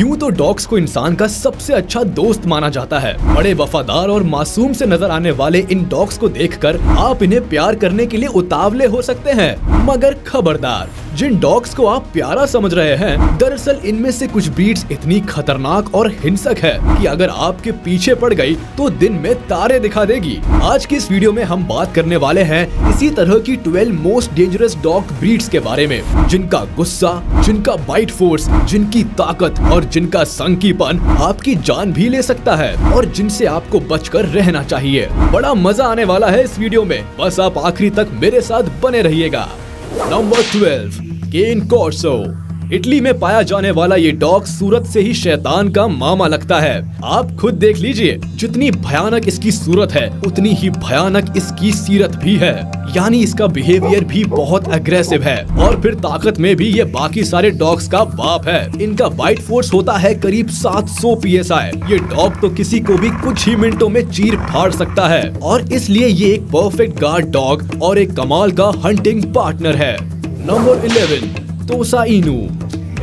यूं तो डॉग्स को इंसान का सबसे अच्छा दोस्त माना जाता है। बड़े वफादार और मासूम से नजर आने वाले इन डॉग्स को देखकर आप इन्हें प्यार करने के लिए उतावले हो सकते हैं, मगर खबरदार, जिन डॉग्स को आप प्यारा समझ रहे हैं, दरअसल इनमें से कुछ ब्रीड्स इतनी खतरनाक और हिंसक है कि अगर आपके पीछे पड़ गई तो दिन में तारे दिखा देगी। आज की इस वीडियो में हम बात करने वाले हैं इसी तरह की 12 मोस्ट डेंजरस डॉग ब्रीड्स के बारे में, जिनका गुस्सा, जिनका बाइट फोर्स, जिनकी ताकत और जिनका संकीपन आपकी जान भी ले सकता है और जिनसे आपको बचकर रहना चाहिए। बड़ा मजा आने वाला है इस वीडियो में, बस आप आखिरी तक मेरे साथ बने रहिएगा। नंबर 12, केन कॉर्सो। इटली में पाया जाने वाला ये डॉग सूरत से ही शैतान का मामा लगता है। आप खुद देख लीजिए, जितनी भयानक इसकी सूरत है उतनी ही भयानक इसकी सीरत भी है, यानी इसका बिहेवियर भी बहुत अग्रेसिव है और फिर ताकत में भी ये बाकी सारे डॉग्स का बाप है। इनका बाइट फोर्स होता है करीब 700 PSI। ये डॉग तो किसी को भी कुछ ही मिनटों में चीर फाड़ सकता है और इसलिए ये एक परफेक्ट गार्ड डॉग और एक कमाल का हंटिंग पार्टनर है। नंबर 11, तोसा इनू।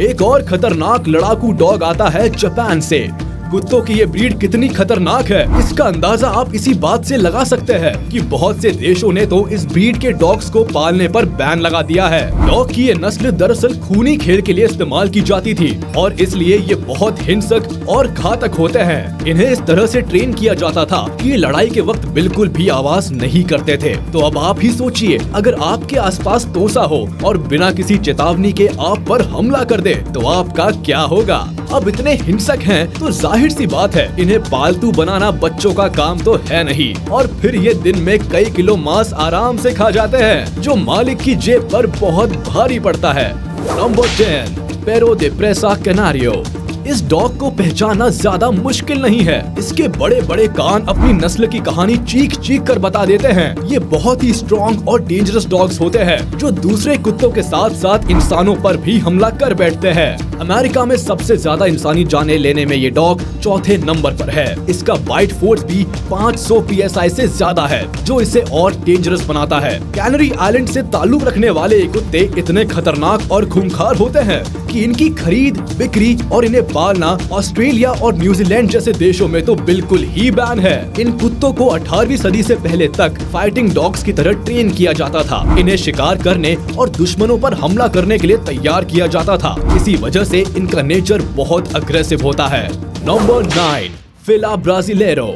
एक और खतरनाक लड़ाकू डॉग आता है जापान से। कुत्तों की ये ब्रीड कितनी खतरनाक है, इसका अंदाजा आप इसी बात से लगा सकते हैं कि बहुत से देशों ने तो इस ब्रीड के डॉग्स को पालने पर बैन लगा दिया है। डॉग की ये नस्ल दरअसल खूनी खेल के लिए इस्तेमाल की जाती थी और इसलिए ये बहुत हिंसक और घातक होते हैं। इन्हें इस तरह से ट्रेन किया जाता था कि ये लड़ाई के वक्त बिल्कुल भी आवाज नहीं करते थे। तो अब आप ही सोचिए, अगर आपके आसपास तोसा हो और बिना किसी चेतावनी के आप पर हमला कर दे तो आपका क्या होगा। अब इतने हिंसक हैं तो जाहिर सी बात है इन्हें पालतू बनाना बच्चों का काम तो है नहीं, और फिर ये दिन में कई किलो मांस आराम से खा जाते हैं, जो मालिक की जेब पर बहुत भारी पड़ता है। नंबर 10, पेरो दे प्रेसा कैनारियो। इस डॉग को पहचानना ज्यादा मुश्किल नहीं है। इसके बड़े बड़े कान अपनी नस्ल की कहानी चीख चीख कर बता देते हैं। ये बहुत ही स्ट्रॉन्ग और डेंजरस डॉग्स होते हैं जो दूसरे कुत्तों के साथ साथ इंसानों पर भी हमला कर बैठते हैं। अमेरिका में सबसे ज्यादा इंसानी जानें लेने में ये डॉग चौथे नंबर पर है। इसका बाइट फोर्स भी 500 PSI से ज्यादा है, जो इसे और डेंजरस बनाता है। कैनरी आइलैंड से ताल्लुक रखने वाले ये कुत्ते इतने खतरनाक और खूंखार होते हैं कि इनकी खरीद, बिक्री और इन्हें पालना ऑस्ट्रेलिया और न्यूजीलैंड जैसे देशों में तो बिल्कुल ही बैन है। इन कुत्तों को 18वीं सदी से पहले तक फाइटिंग डॉग्स की तरह ट्रेन किया जाता था। इन्हें शिकार करने और दुश्मनों पर हमला करने के लिए तैयार किया जाता था। इसी वजह से इनका नेचर बहुत अग्रेसिव होता है। नंबर 9, फिला ब्राजिलेरो।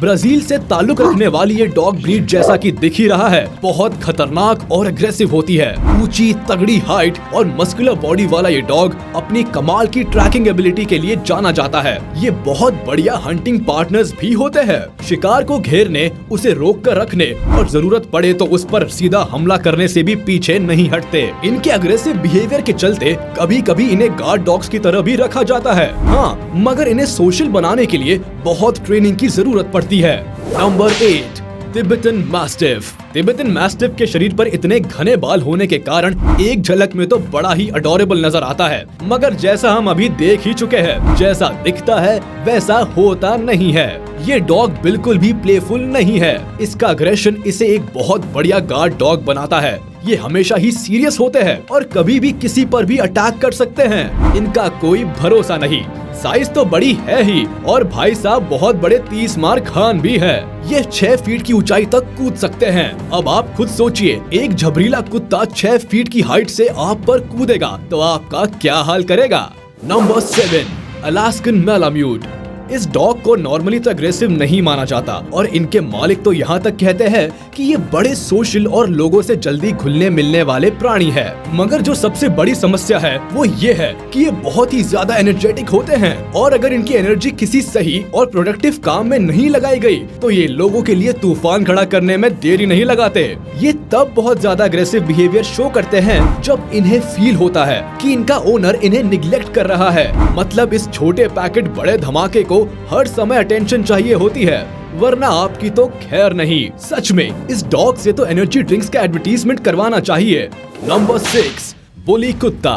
ब्राजील से ताल्लुक रखने वाली ये डॉग ब्रीड जैसा कि दिख ही रहा है, बहुत खतरनाक और अग्रेसिव होती है। ऊंची तगड़ी हाइट और मस्कुलर बॉडी वाला ये डॉग अपनी कमाल की ट्रैकिंग एबिलिटी के लिए जाना जाता है। ये बहुत बढ़िया हंटिंग पार्टनर्स भी होते हैं। शिकार को घेरने, उसे रोक कर रखने और जरूरत पड़े तो उस पर सीधा हमला करने से भी पीछे नहीं हटते। इनके अग्रेसिव बिहेवियर के चलते कभी कभी इन्हें गार्ड डॉग्स की तरह भी रखा जाता है। हाँ, मगर इन्हें सोशल बनाने के लिए बहुत ट्रेनिंग की जरूरत पड़ती है। Number 8, Tibetan mastiff. Tibetan mastiff के शरीर पर इतने घने बाल होने के कारण एक झलक में तो बड़ा ही अडोरेबल नजर आता है, मगर जैसा हम अभी देख ही चुके हैं, जैसा दिखता है वैसा होता नहीं है। ये डॉग बिल्कुल भी प्लेफुल नहीं है। इसका अग्रेशन इसे एक बहुत बढ़िया गार्ड डॉग बनाता है। ये हमेशा ही सीरियस होते हैं और कभी भी किसी पर भी अटैक कर सकते हैं। इनका कोई भरोसा नहीं। साइज तो बड़ी है ही और भाई साहब बहुत बड़े 30 मार खान भी है। ये 6 फीट की ऊंचाई तक कूद सकते हैं। अब आप खुद सोचिए, एक झबरीला कुत्ता 6 फीट की हाइट से आप पर कूदेगा तो आपका क्या हाल करेगा। Number 7, Alaskan malamute. इस डॉग को नॉर्मली तो अग्रेसिव नहीं माना जाता और इनके मालिक तो यहाँ तक कहते हैं कि ये बड़े सोशल और लोगों से जल्दी घुलने मिलने वाले प्राणी है। मगर जो सबसे बड़ी समस्या है वो ये है कि ये बहुत ही ज्यादा एनर्जेटिक होते हैं और अगर इनकी एनर्जी किसी सही और प्रोडक्टिव काम में नहीं लगाई गई तो ये लोगों के लिए तूफान खड़ा करने में देरी नहीं लगाते। ये तब बहुत ज्यादा अग्रेसिव बिहेवियर शो करते हैं जब इन्हें फील होता है कि इनका ओनर इन्हें निग्लेक्ट कर रहा है। मतलब इस छोटे पैकेट बड़े धमाके को हर समय अटेंशन चाहिए होती है, वरना आपकी तो खैर नहीं। सच में इस डॉग से तो एनर्जी ड्रिंक्स का एडवर्टीजमेंट करवाना चाहिए। नंबर 6, बुली कुत्ता।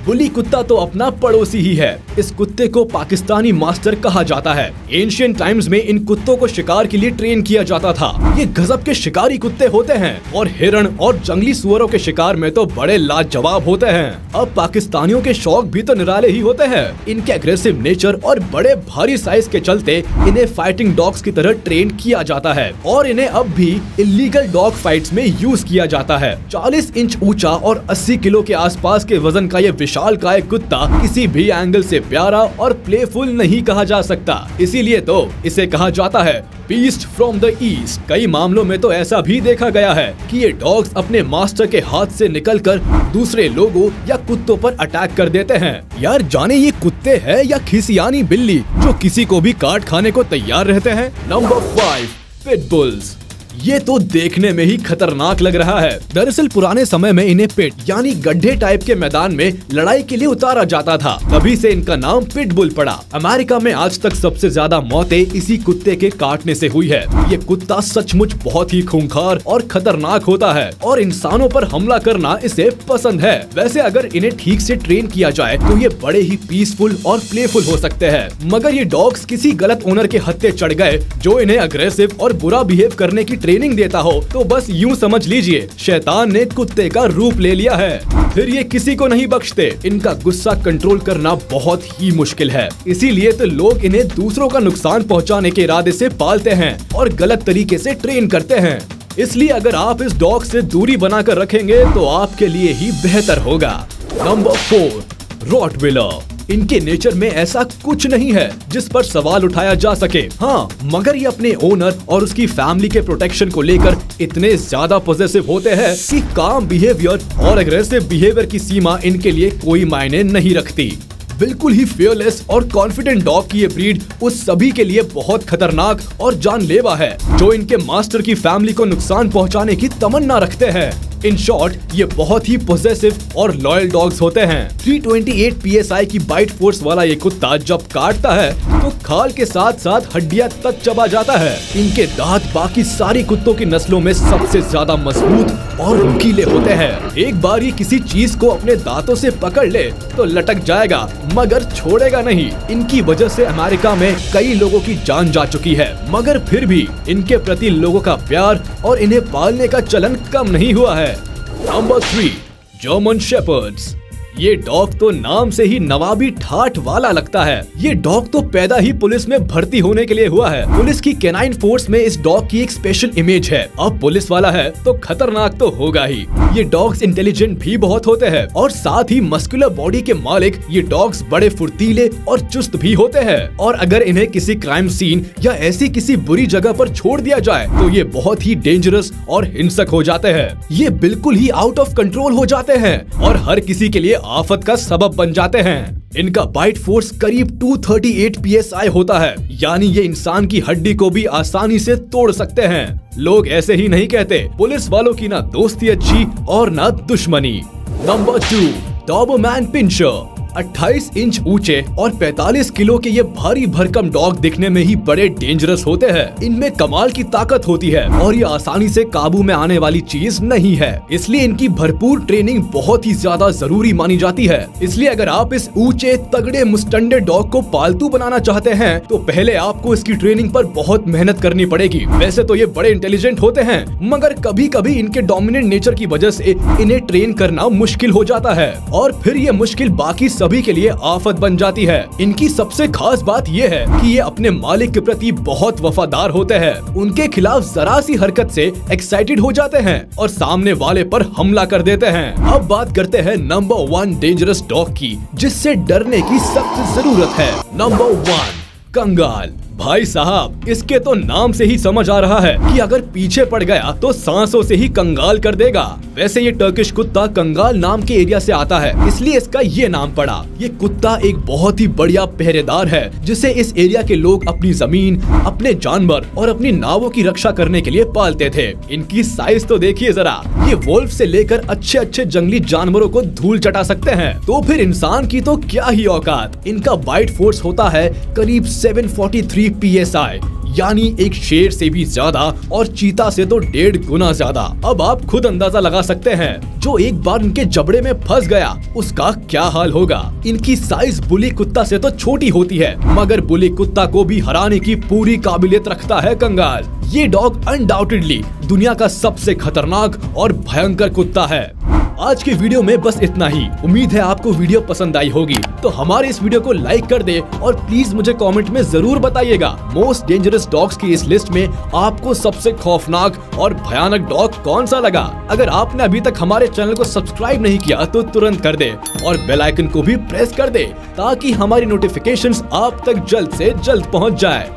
बुली कुत्ता तो अपना पड़ोसी ही है। इस कुत्ते को पाकिस्तानी मास्टर कहा जाता है। एंशिएंट टाइम्स में इन कुत्तों को शिकार के लिए ट्रेन किया जाता था। ये गजब के शिकारी कुत्ते होते हैं और हिरण और जंगली सुअरों के शिकार में तो बड़े लाजवाब होते हैं। अब पाकिस्तानियों के शौक भी तो निराले ही होते हैं। इनके एग्रेसिव नेचर और बड़े भारी साइज के चलते इन्हें फाइटिंग डॉग्स की तरह ट्रेन किया जाता है और इन्हें अब भी इलीगल डॉग फाइट्स में यूज किया जाता है। 40 इंच ऊंचा और 80 किलो के आसपास के वजन का ये विशालकाय कुत्ता किसी भी एंगल से प्यारा और प्लेफुल नहीं कहा जा सकता, इसीलिए तो इसे कहा जाता है बीस्ट फ्रॉम द ईस्ट। कई मामलों में तो ऐसा भी देखा गया है कि ये डॉग्स अपने मास्टर के हाथ से निकलकर दूसरे लोगों या कुत्तों पर अटैक कर देते हैं। यार जाने ये कुत्ते हैं या खिसियानी बिल्ली जो किसी को भी काट खाने को तैयार रहते हैं। Number 5, pit bulls. ये तो देखने में ही खतरनाक लग रहा है। दरअसल पुराने समय में इन्हें पिट यानी गड्ढे टाइप के मैदान में लड़ाई के लिए उतारा जाता था, तभी से इनका नाम पिटबुल पड़ा। अमेरिका में आज तक सबसे ज्यादा मौतें इसी कुत्ते के काटने से हुई है। ये कुत्ता सचमुच बहुत ही खूंखार और खतरनाक होता है और इंसानों पर हमला करना इसे पसंद है। वैसे अगर इन्हें ठीक से ट्रेन किया जाए तो ये बड़े ही पीसफुल और प्लेफुल हो सकते हैं, मगर ये डॉग्स किसी गलत ओनर के हत्थे चढ़ गए जो इन्हें अग्रेसिव और बुरा बिहेव करने की ट्रेनिंग देता हो तो बस यूं समझ लीजिए शैतान ने कुत्ते का रूप ले लिया है। फिर ये किसी को नहीं बख्शते। इनका गुस्सा कंट्रोल करना बहुत ही मुश्किल है, इसीलिए तो लोग इन्हें दूसरों का नुकसान पहुंचाने के इरादे से पालते हैं और गलत तरीके से ट्रेन करते हैं। इसलिए अगर आप इस डॉग से दूरी बनाकर रखेंगे तो आपके लिए ही बेहतर होगा। Number 4, Rottweiler. इनके नेचर में ऐसा कुछ नहीं है जिस पर सवाल उठाया जा सके। हाँ, मगर ये अपने ओनर और उसकी फैमिली के प्रोटेक्शन को लेकर इतने ज्यादा पॉजिटिव होते हैं कि काम बिहेवियर और एग्रेसिव बिहेवियर की सीमा इनके लिए कोई मायने नहीं रखती। बिल्कुल ही फियरलेस और कॉन्फिडेंट डॉग की ये ब्रीड उस सभी के लिए बहुत खतरनाक और जानलेवा है जो इनके मास्टर की फैमिली को नुकसान पहुंचाने की तमन्ना रखते हैं। इन शॉर्ट ये बहुत ही पॉजिटिव और लॉयल डॉग्स होते हैं। 328 PSI की बाइट फोर्स वाला ये कुत्ता जब काटता है तो खाल के साथ साथ हड्डियां तक चबा जाता है। इनके दांत बाकी सारी कुत्तों की नस्लों में सबसे ज्यादा मजबूत और नुकीले होते हैं। एक बार ये किसी चीज को अपने दांतों से पकड़ ले तो लटक जाएगा मगर छोड़ेगा नहीं। इनकी वजह से अमेरिका में कई लोगों की जान जा चुकी है, मगर फिर भी इनके प्रति लोगों का प्यार और इन्हें पालने का चलन कम नहीं हुआ है। Number 3, German shepherds. ये डॉग तो नाम से ही नवाबी ठाठ वाला लगता है। ये डॉग तो पैदा ही पुलिस में भर्ती होने के लिए हुआ है। पुलिस की कैनाइन फोर्स में इस डॉग की एक स्पेशल इमेज है। अब पुलिस वाला है तो खतरनाक तो होगा ही। ये डॉग्स इंटेलिजेंट भी बहुत होते हैं और साथ ही मस्कुलर बॉडी के मालिक ये डॉग्स बड़े फुर्तीले और चुस्त भी होते हैं। और अगर इन्हें किसी क्राइम सीन या ऐसी किसी बुरी जगह पर छोड़ दिया जाए तो ये बहुत ही डेंजरस और हिंसक हो जाते हैं। ये बिल्कुल ही आउट ऑफ कंट्रोल हो जाते हैं और हर किसी के लिए आफत का सबब बन जाते हैं। इनका बाइट फोर्स करीब 238 PSI होता है, यानी ये इंसान की हड्डी को भी आसानी से तोड़ सकते हैं। लोग ऐसे ही नहीं कहते, पुलिस वालों की ना दोस्ती अच्छी और ना दुश्मनी। Number 2, Dobermann puncture. 28 इंच ऊंचे और 45 किलो के ये भारी भरकम डॉग दिखने में ही बड़े डेंजरस होते हैं। इनमें कमाल की ताकत होती है और ये आसानी से काबू में आने वाली चीज नहीं है, इसलिए इनकी भरपूर ट्रेनिंग बहुत ही ज्यादा जरूरी मानी जाती है। इसलिए अगर आप इस ऊंचे तगड़े मुस्टंडे डॉग को पालतू बनाना चाहते हैं तो पहले आपको इसकी ट्रेनिंग पर बहुत मेहनत करनी पड़ेगी। वैसे तो ये बड़े इंटेलिजेंट होते हैं, मगर कभी कभी इनके डोमिनेंट नेचर की वजह से इन्हें ट्रेन करना मुश्किल हो जाता है और फिर ये मुश्किल बाकी सभी के लिए आफत बन जाती है। इनकी सबसे खास बात ये है कि ये अपने मालिक के प्रति बहुत वफादार होते हैं। उनके खिलाफ जरा सी हरकत से एक्साइटेड हो जाते हैं और सामने वाले पर हमला कर देते हैं। अब बात करते हैं नंबर 1 डेंजरस डॉग की, जिससे डरने की सख्त जरूरत है। नंबर 1, कंगाल। भाई साहब, इसके तो नाम से ही समझ आ रहा है कि अगर पीछे पड़ गया तो सांसों से ही कंगाल कर देगा। वैसे ये टर्किश कुत्ता कंगाल नाम के एरिया से आता है, इसलिए इसका ये नाम पड़ा। ये कुत्ता एक बहुत ही बढ़िया पहरेदार है जिसे इस एरिया के लोग अपनी जमीन, अपने जानवर और अपनी नावों की रक्षा करने के लिए पालते थे। इनकी साइज तो देखिए जरा, ये वोल्फ से लेकर अच्छे अच्छे जंगली जानवरों को धूल चटा सकते हैं, तो फिर इंसान की तो क्या ही औकात। इनका बाइट फोर्स होता है करीब 743 3 PSI, यानी एक शेर से भी ज्यादा और चीता से तो 1.5 गुना ज्यादा। अब आप खुद अंदाजा लगा सकते हैं, जो एक बार इनके जबड़े में फंस गया उसका क्या हाल होगा। इनकी साइज बुली कुत्ता से तो छोटी होती है, मगर बुली कुत्ता को भी हराने की पूरी काबिलियत रखता है कंगाल। ये डॉग अनडाउटेडली दुनिया का सबसे खतरनाक और भयंकर कुत्ता है। आज के वीडियो में बस इतना ही। उम्मीद है आपको वीडियो पसंद आई होगी, तो हमारे इस वीडियो को लाइक कर दे और प्लीज मुझे कमेंट में जरूर बताइएगा मोस्ट डेंजरस डॉग्स की इस लिस्ट में आपको सबसे खौफनाक और भयानक डॉग कौन सा लगा। अगर आपने अभी तक हमारे चैनल को सब्सक्राइब नहीं किया तो तुरंत कर दे और बेल आइकन को भी प्रेस कर दे, ताकि हमारी नोटिफिकेशंस आप तक जल्द से जल्द पहुंच जाए।